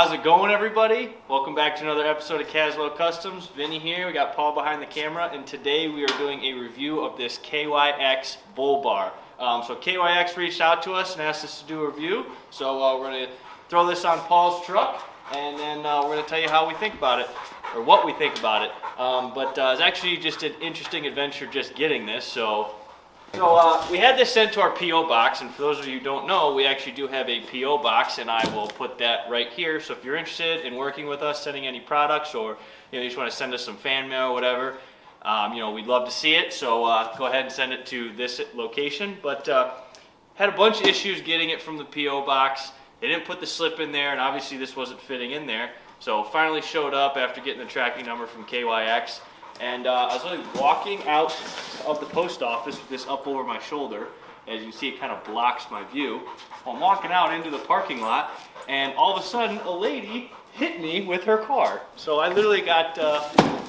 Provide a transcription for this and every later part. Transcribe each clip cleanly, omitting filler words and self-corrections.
How's it going, everybody? Welcome back to another episode of Caswell Customs. Vinny here. We got Paul behind the camera, and today we are doing a review of this KYX Bull Bar. So KYX reached out to us and asked us to do a review. So we're going to throw this on Paul's truck, and then we're going to tell you how we think about it, or what we think about it. It's actually just an interesting adventure just getting this. So we had this sent to our P.O. box, and for those of you who don't know, we actually do have a P.O. box, and I will put that right here. So if you're interested in working with us, sending any products, or you just want to send us some fan mail or whatever, we'd love to see it. So go ahead and send it to this location. But had a bunch of issues getting it from the P.O. box. They didn't put the slip in there, and obviously this wasn't fitting in there. So finally showed up after getting the tracking number from KYX. And I was literally walking out of the post office with this up over my shoulder. As you can see, it kind of blocks my view. I'm walking out into the parking lot, and all of a sudden, a lady hit me with her car. So I literally got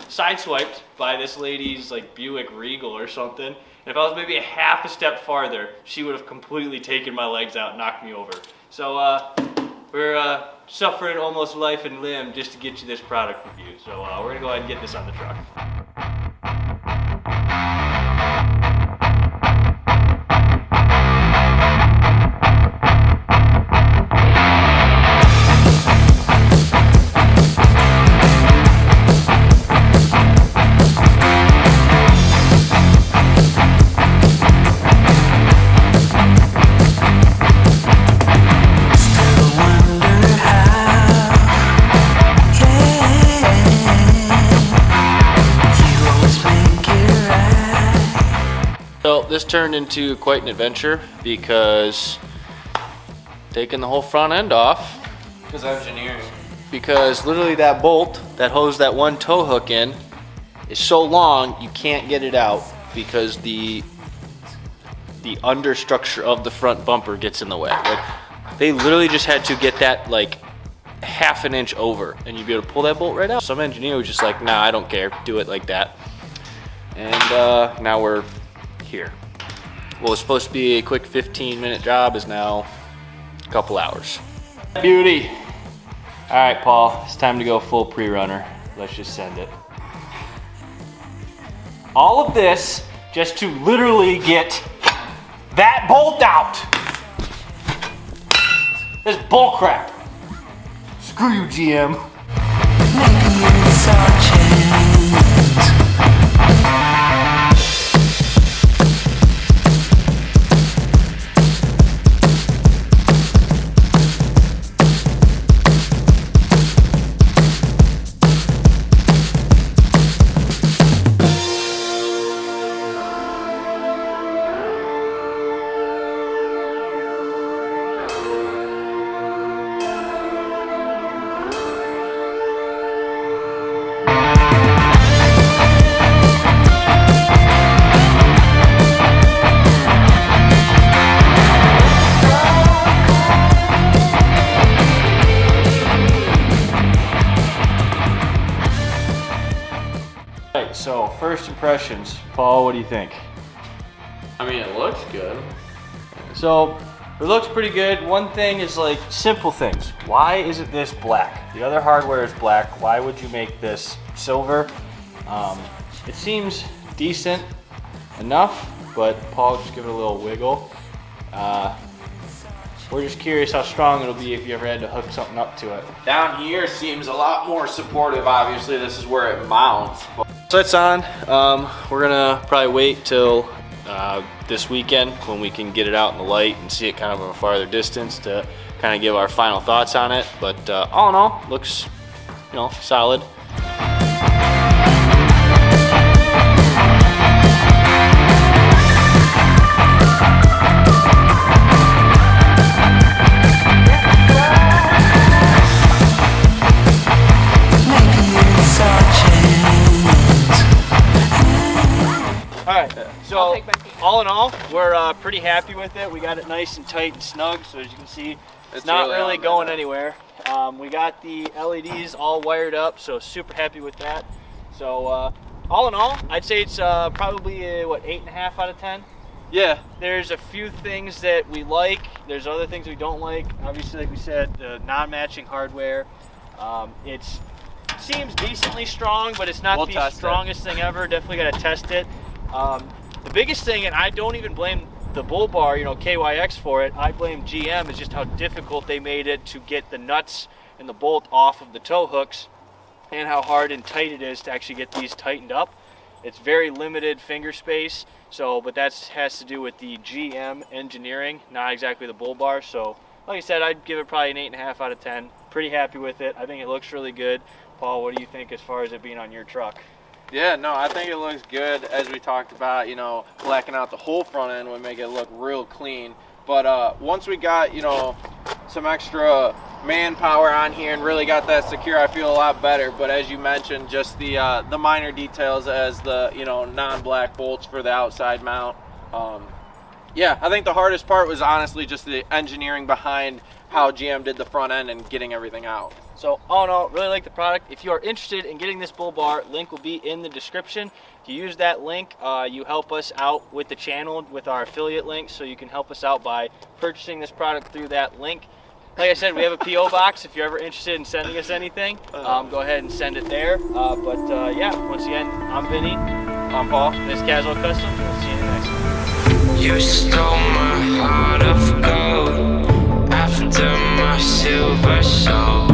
sideswiped by this lady's like Buick Regal or something. And if I was maybe a half a step farther, she would have completely taken my legs out and knocked me over. So we're suffering almost life and limb just to get you this product review. So we're gonna go ahead and get this on the truck. So this turned into quite an adventure because taking the whole front end off. Because engineering. Because literally that bolt that holds that one tow hook in is so long you can't get it out because the understructure of the front bumper gets in the way. Like they literally just had to get that like half an inch over and you'd be able to pull that bolt right out. Some engineer was just like, nah, I don't care, do it like that. And now we're here. What was supposed to be a quick 15-minute job is now a couple hours. Beauty. All right, Paul, it's time to go full pre-runner. Let's just send it. All of this just to literally get that bolt out. This bull crap. Screw you, GM. Maybe it's our chance. So, first impressions. Paul, what do you think? I mean, it looks good. So, it looks pretty good. One thing is like simple things. Why isn't this black? The other hardware is black. Why would you make this silver? It seems decent enough, but Paul, just give it a little wiggle. We're just curious how strong it'll be if you ever had to hook something up to it. Down here seems a lot more supportive. Obviously, this is where it mounts. So it's on. We're gonna probably wait till this weekend when we can get it out in the light and see it kind of from a farther distance to kind of give our final thoughts on it. But all in all, looks, solid. So all in all, we're pretty happy with it. We got it nice and tight and snug, so as you can see, it's not really going anywhere. We got the LEDs all wired up, so super happy with that. So all in all, I'd say it's probably what, 8.5 out of 10. Yeah. There's a few things that we like. There's other things we don't like. Obviously, like we said, the non-matching hardware. It seems decently strong, but it's not the strongest thing ever. Definitely got to test it. The biggest thing, and I don't even blame the Bull Bar, you know, KYX for it. I blame GM, is just how difficult they made it to get the nuts and the bolt off of the tow hooks, and how hard and tight it is to actually get these tightened up. It's very limited finger space, but that has to do with the GM engineering, not exactly the Bull Bar. So like I said, I'd give it probably an 8.5 out of 10. Pretty happy with it. I think it looks really good. Paul, what do you think as far as it being on your truck? Yeah, no, I think it looks good. As we talked about, you know, blacking out the whole front end would make it look real clean. But once we got, you know, some extra manpower on here and really got that secure, I feel a lot better. But as you mentioned, just the minor details as the, you know, non-black bolts for the outside mount. Yeah, I think the hardest part was honestly just the engineering behind how GM did the front end and getting everything out. So all in all, really like the product. If you are interested in getting this Bull Bar, link will be in the description. If you use that link, you help us out with the channel with our affiliate link, so you can help us out by purchasing this product through that link. Like I said, we have a P.O. box. If you're ever interested in sending us anything, go ahead and send it there. Yeah, once again, I'm Vinny. I'm Paul. This is Caswell Customs, and we'll see you in the next one. You stole my heart of gold after my silver soul.